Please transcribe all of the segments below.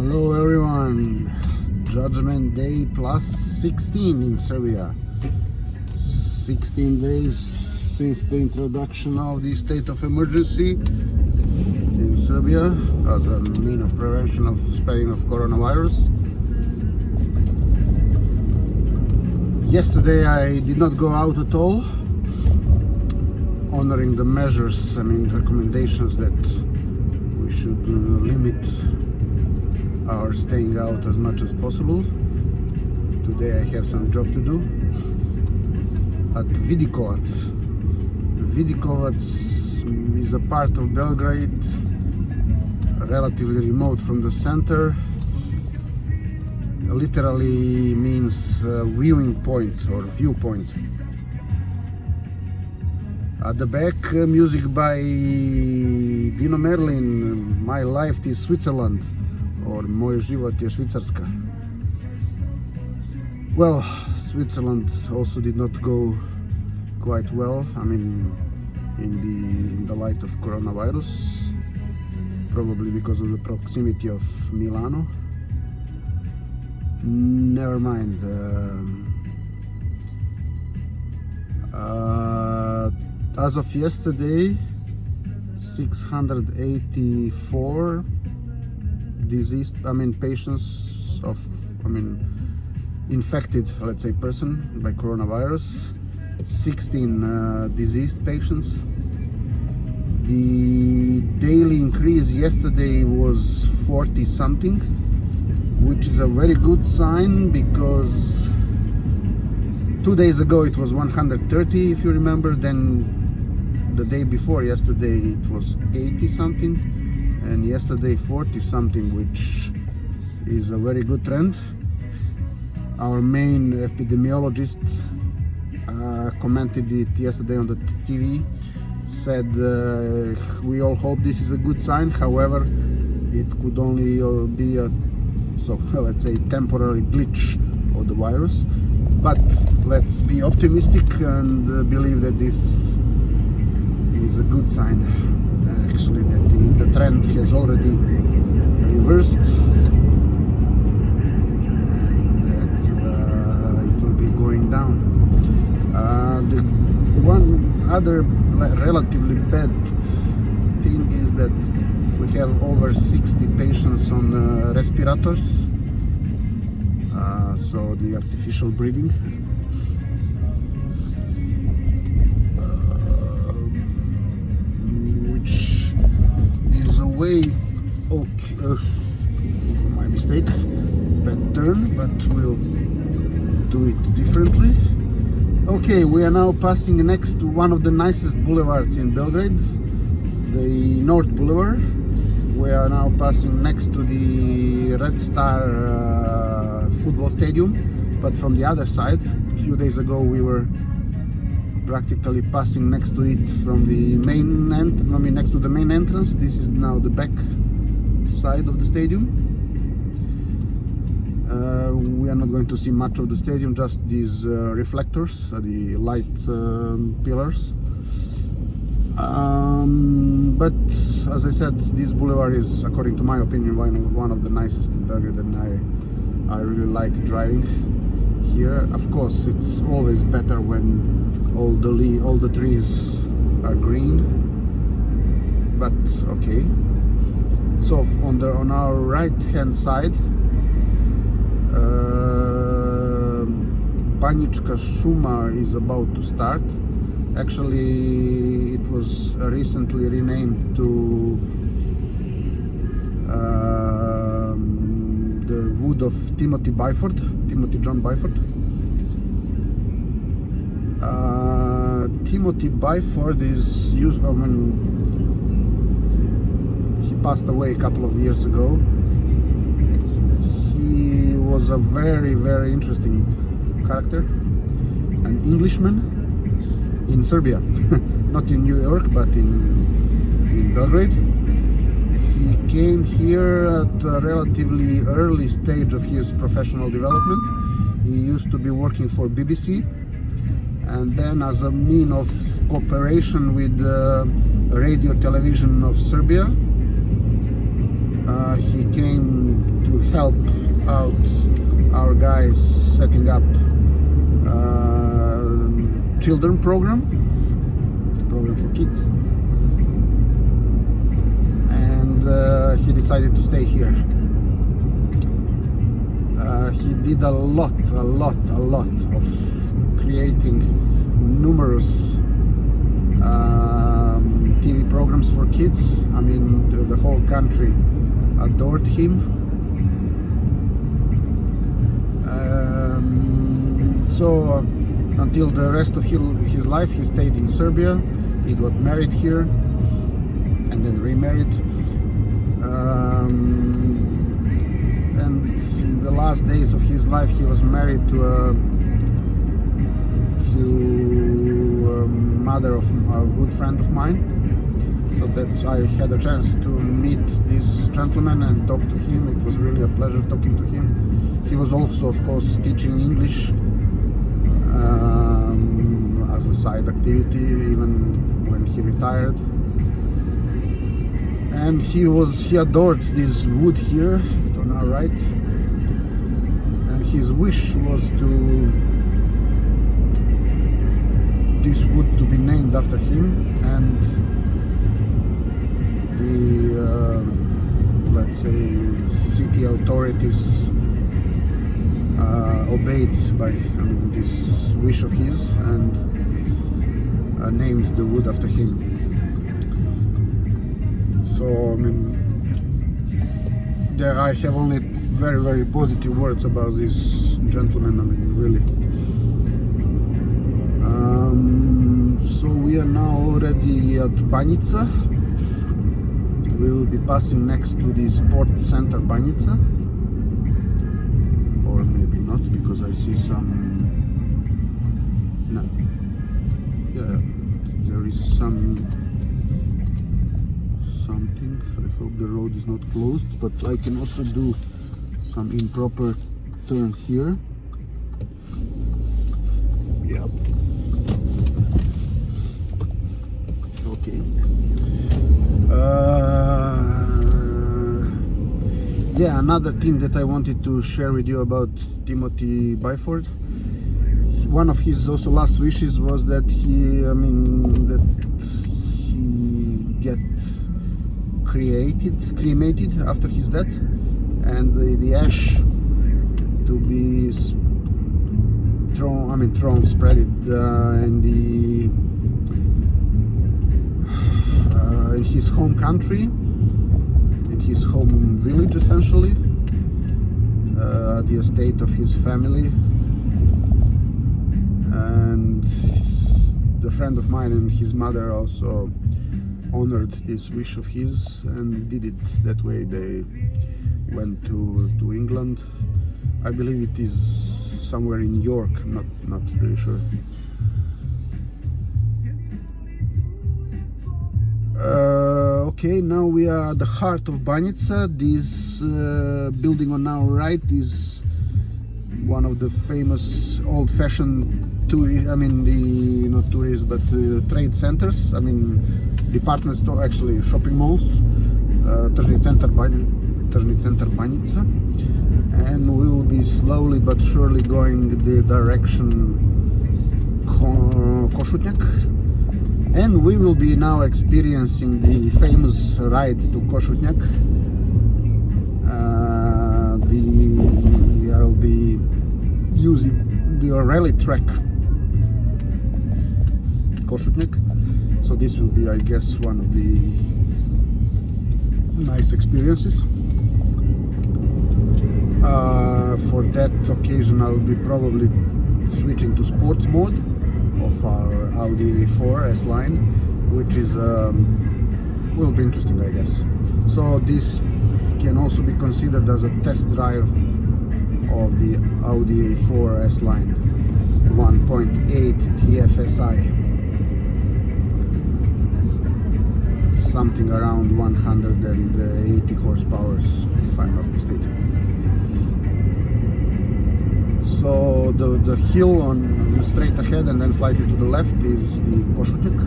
Hello everyone, Judgement Day plus 16 in Serbia. 16 days since the introduction of the state of emergency in Serbia as a mean of prevention of spreading of coronavirus. Yesterday I did not go out at all, honoring the measures, recommendations that we should limit our staying out as much as possible. Today I have some job to do at Vidikovac. Vidikovac is a part of Belgrade, relatively remote from the center. Literally means viewing point or viewpoint. At the back, music by Dino Merlin, My Life is Switzerland, or Moj život je Švicarska. Well, Switzerland also did not go quite well, in the light of coronavirus, probably because of the proximity of Milano. Never mind. As of yesterday, 684 patients of, infected, let's say, person by coronavirus, 16 diseased patients. The daily increase yesterday was 40 something, which is a very good sign because 2 days ago it was 130, if you remember. Then the day before yesterday it was 80 something, and yesterday 40 something, which is a very good trend. Our main epidemiologist commented it yesterday on the TV, said we all hope this is a good sign. However, it could only be a let's say temporary glitch of the virus, but let's be optimistic and believe that this is a good sign, actually, that the trend has already reversed and that it will be going down. The one other relatively bad thing is that we have over 60 patients on respirators, so the artificial breathing. Which is a way, my mistake, bad turn, but we'll do it differently. Okay, we are now passing next to one of the nicest boulevards in Belgrade, the North Boulevard. We are now passing next to the Red Star football stadium, but from the other side. A few days ago we were practically passing next to it from the next to the main entrance. This is now the back side of the stadium. We are not going to see much of the stadium, just these reflectors, the light pillars. But as I said, this boulevard is, according to my opinion, one of the nicest in Belgrade, and I really like driving here. Of course, it's always better when all the trees are green, but okay. So on our right hand side, Banjička Šuma is about to start. Actually, it was recently renamed to the wood of Timothy John Byford. Timothy Byford is he passed away a couple of years ago. He was a very, very interesting character, an Englishman in Serbia, not in New York, but in Belgrade. He came here at a relatively early stage of his professional development. He used to be working for BBC, and then as a mean of cooperation with Radio Television of Serbia, he came to help out our guys setting up children program for kids, and he decided to stay here. He did a lot of creating numerous TV programs for kids. I mean, the whole country adored him. So until the rest of his life, he stayed in Serbia. He got married here and then remarried. And in the last days of his life, he was married to a mother of a good friend of mine. So that I had a chance to meet this gentleman and talk to him. It was really a pleasure talking to him. He was also, of course, teaching English as a side activity, even when he retired. And he adored this wood here on our right, and his wish was this wood to be named after him, and the let's say city authorities obeyed this wish of his and named the wood after him. So there I have only very positive words about this gentleman. Really. So we are now already at Banjica. We will be passing next to the sport center Banjica, or maybe not, because I see some. No. Yeah, there is something. I hope the road is not closed, but I can also do some improper turn here. Yep. Okay. Yeah, another thing that I wanted to share with you about Timothy Byford. One of his also last wishes was that he get cremated after his death, and the ash to be spread in his home country, in his home village, essentially, the estate of his family. And the friend of mine and his mother also honored this wish of his and did it that way. They went to England. I believe it is somewhere in York, not really sure. Okay, now we are at the heart of Banjica. This building on our right is one of the famous old-fashioned trade centers. Department store, actually shopping malls. Tržni centar Banjica, and we will be slowly but surely going the direction Kosutnjak, and we will be now experiencing the famous ride to Kosutnjak. I'll be using the rally track Kosutnjak. So this will be, I guess, one of the nice experiences. For that occasion, I'll be probably switching to sports mode of our Audi A4 S-Line, which is will be interesting, I guess. So this can also be considered as a test drive of the Audi A4 S-Line 1.8 TFSI. Something around 180 horsepower, if I'm not mistaken. So the hill on straight ahead and then slightly to the left is the Kosutnjak,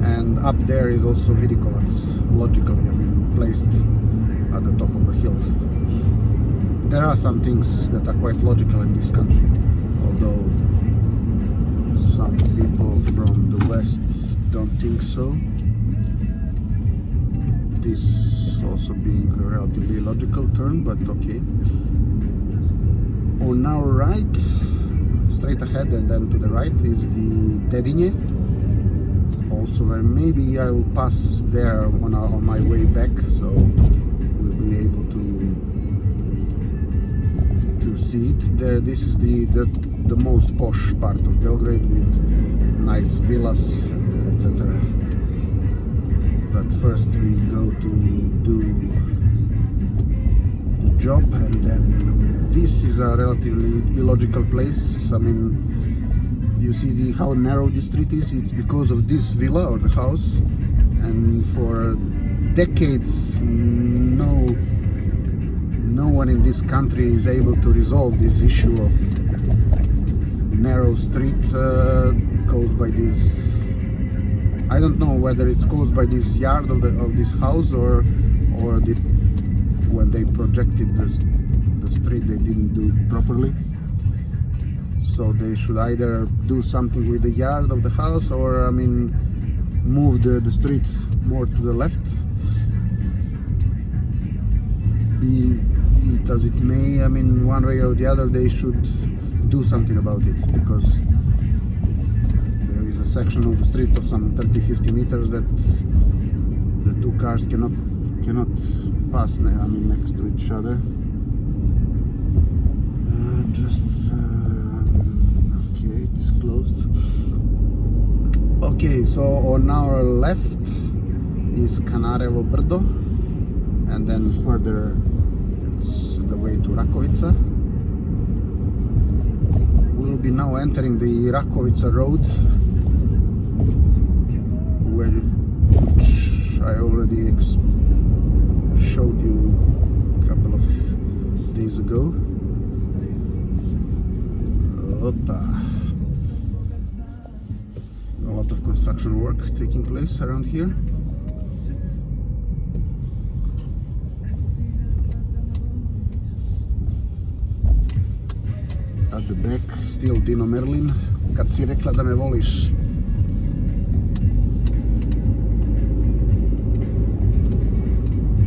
and up there is also Vidikovac, logically, placed at the top of the hill. there are some things that are quite logical in this country, although some people from the West don't think so. This also being a relatively illogical turn, but okay. On our right, straight ahead and then to the right, is the Dedinje. Also, where maybe I will pass there on my way back, so we'll be able to see it. This is the most posh part of Belgrade with nice villas, etc. But first we go to do the job, and then this is a relatively illogical place. I mean, you see how narrow the street is. It's because of this villa or the house, and for decades no one in this country is able to resolve this issue of narrow street caused by this. I don't know whether it's caused by this yard of this house or when they projected the street they didn't do it properly. So they should either do something with the yard of the house, or I mean, move the street more to the left. Be it as it may, I mean, one way or the other they should do something about it, because there is a section of the street of some 30-50 meters that the two cars cannot pass, I mean, next to each other. Okay, it is closed. Okay, so on our left is Kanarevo Brdo, and then further it's the way to Rakovica. We'll be now entering the Rakovica road, which I already showed you a couple of days ago. Opa. A lot of construction work taking place around here. At the back, still Dino Merlin. Kad si rekla da me voliš.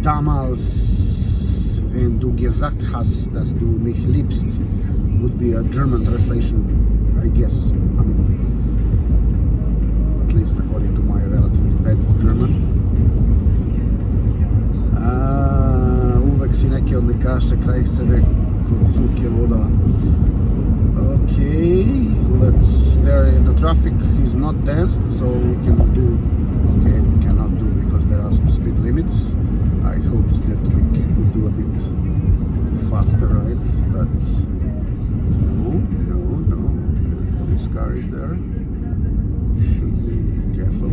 Damals, wenn du gesagt hast, dass du mich liebst, would be a German translation, I guess. I mean, at least according to my relatively bad German. Uvek si neke odlikaše kraj sebe kod sutke vodala. Okay, the traffic is not dense, so we cannot do because there are speed limits. I hoped that we could do a bit faster ride, but no, the police car is there. Should be careful.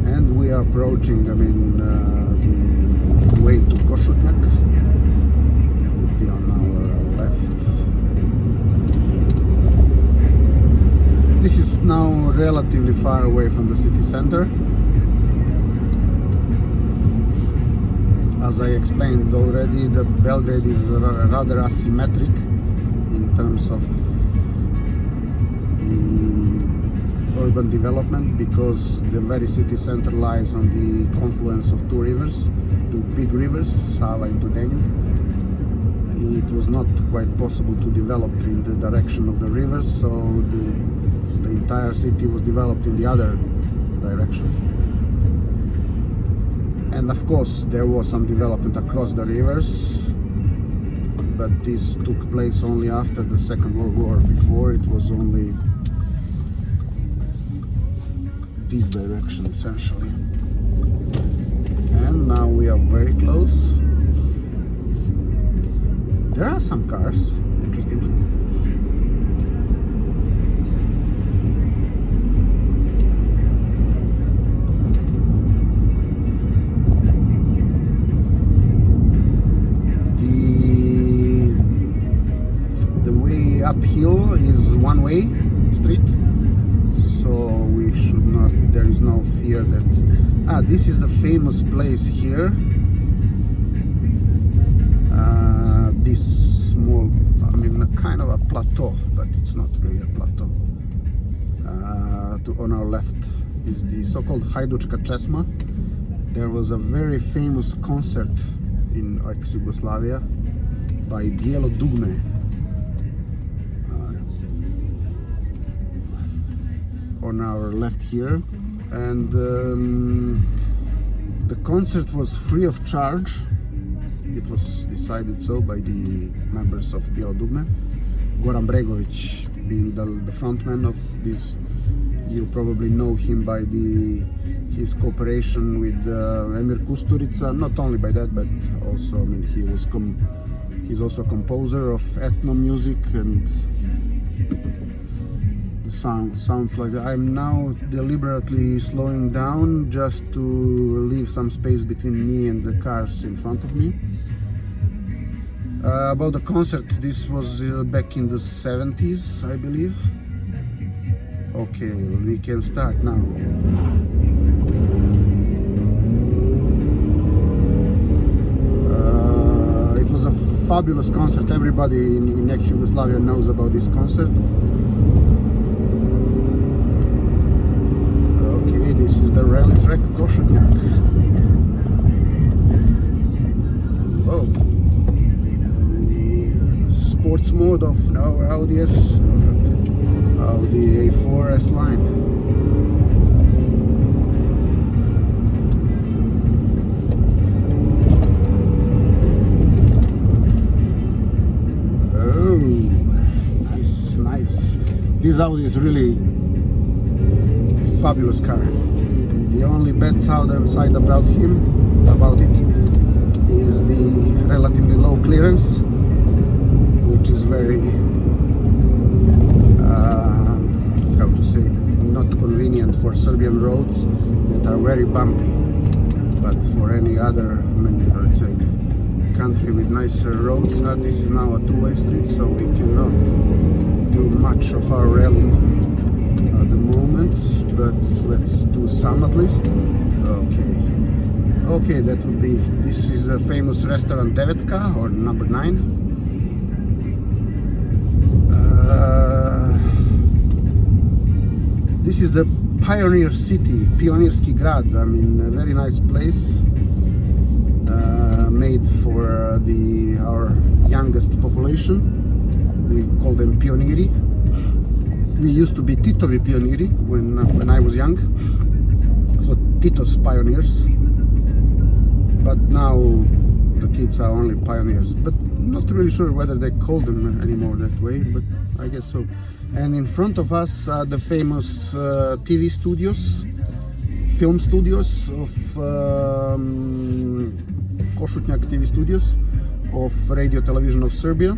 And we are approaching, I mean, the way to Kosutnjak. Would be on our left. This is now relatively far away from the city center. As I explained already, the Belgrade is rather asymmetric in terms of urban development, because the very city center lies on the confluence of two big rivers, Sava and Danube. It was not quite possible to develop in the direction of the rivers, so the entire city was developed in the other direction. And of course there was some development across the rivers, but this took place only after the Second World War. Before, it was only this direction essentially. And now we are very close. There are some cars, interestingly. Uphill is one-way street, so we should not, there is no fear that this is the famous place here this small, I mean, a kind of a plateau, but it's not really a plateau. On our left is the so-called Hajdučka Česma. There was a very famous concert in ex-Yugoslavia by Bijelo Dugme. On our left here, and the concert was free of charge. It was decided so by the members of Bijelo Dugme. Goran Bregovic being the frontman of this. You probably know him by his cooperation with Emir Kusturica. Not only by that, but also, I mean, he's also a composer of ethno music, and the sounds like that. I'm now deliberately slowing down just to leave some space between me and the cars in front of me. About the concert, this was back in the 70s, I believe. Okay, we can start now. It was a fabulous concert. Everybody in ex-Yugoslavia knows about this concert. Okay, this is the rally track Kosutnjak. Oh. Sports mode of our Audi A4 S line. Oh, nice. This Audi is really fabulous car. The only bad side about it is the relatively low clearance, which is very how to say, not convenient for Serbian roads that are very bumpy. But for any other, I mean, let's say, country with nicer roads, this is now a two-way street, so we cannot do much of our rally at the moment. But let's do some at least. Okay, that would be. This is a famous restaurant Devetka, or number 9. This is the pioneer city, Pionirski Grad. I mean, a very nice place, made for our youngest population. We call them Pioniri. We used to be Titovi Pioniri when I was young, so Tito's pioneers. But now the kids are only pioneers. But not really sure whether they call them anymore that way, but I guess so. And in front of us are the famous TV studios, film studios of Kosutnjak TV studios of Radio Television of Serbia.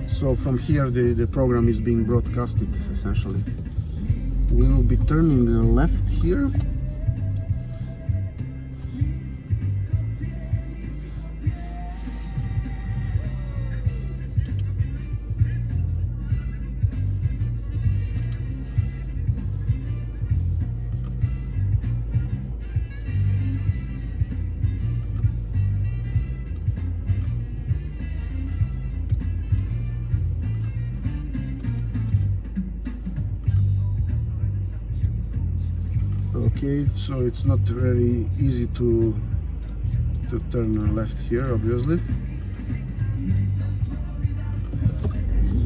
So from here the program is being broadcasted essentially. We will be turning left here. Okay, so it's not very easy to turn left here, obviously,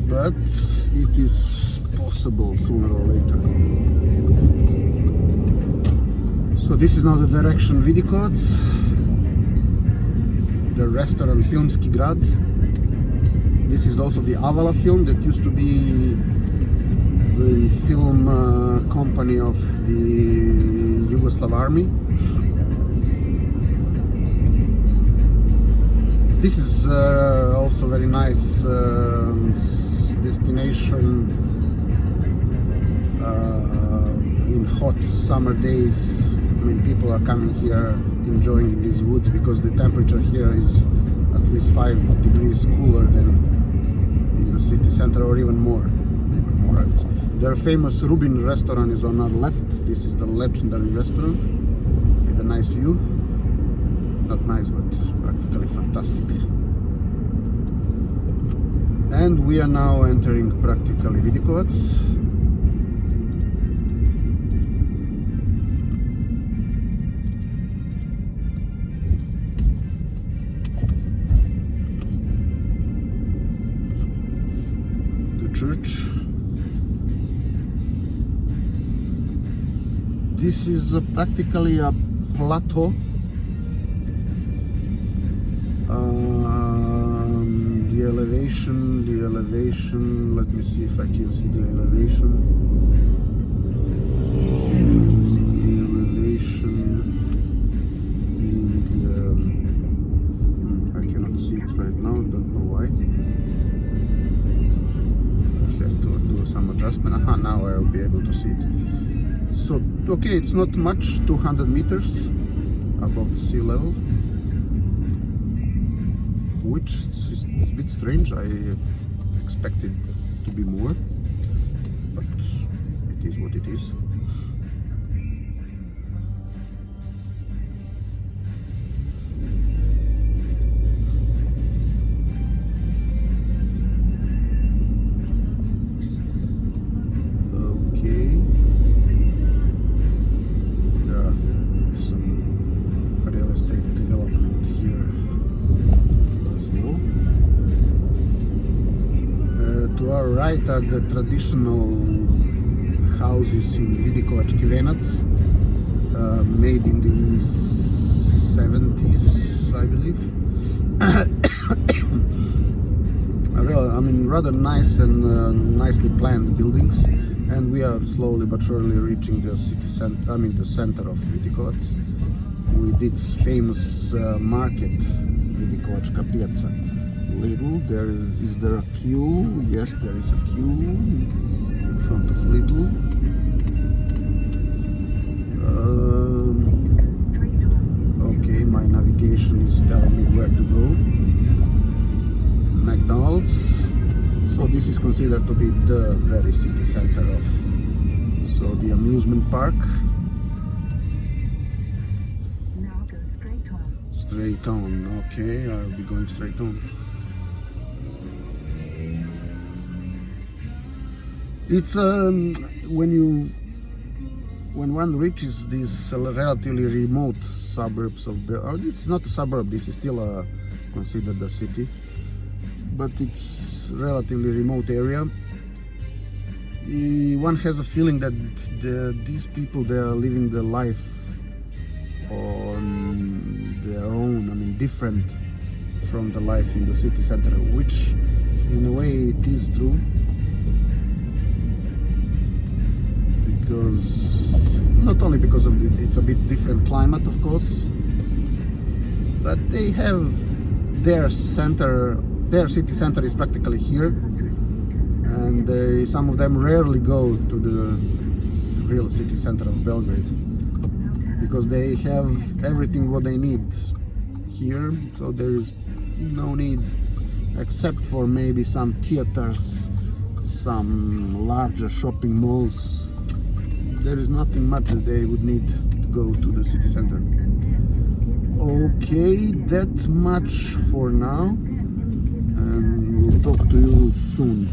but it is possible sooner or later. So this is now the direction Vidikovac, the restaurant Filmski Grad. This is also the Avala film that used to be the film company of the Yugoslav army. This is also very nice destination in hot summer days. I mean, people are coming here enjoying these woods because the temperature here is at least 5 degrees cooler than in the city center, or even more. Their famous Rubin restaurant is on our left. This is the legendary restaurant with a nice view. Not nice, but practically fantastic. And we are now entering practically Vidikovac. The church. This is practically a plateau. The elevation, let me see if I can see the elevation. The elevation being, I cannot see it right now, don't know why. I have to do some adjustment. Aha, now I will be able to see it. So, okay, it's not much, 200 meters above the sea level. Which is a bit strange. I expected to be more, but it is what it is. Okay, there are some real estate development here. To our right are the traditional houses in Vidikovac made in the 70s, I believe. Rather nice and nicely planned buildings, and we are slowly but surely reaching the city center. The center of Vidikovac, with its famous market, Vidikovačka piazza. Lidl, is there a queue? Yes, there is a queue in front of Lidl. Okay, my navigation is telling me where to go. McDonald's. So this is considered to be the very city center of, so the amusement park. Now go straight on. Straight on, okay, I'll be going straight on. It's when one reaches these relatively remote suburbs of it's not a suburb, this is still considered a city, but it's relatively remote area. One has a feeling that these people, they are living their life on their own, different from the life in the city center, which in a way it is true. Because not only because of it's a bit different climate, of course, but they have their center, their city center is practically here, and some of them rarely go to the real city center of Belgrade because they have everything what they need here, so there is no need except for maybe some theaters, some larger shopping malls. There is nothing much that they would need to go to the city center. Okay, that much for now, and we'll talk to you soon.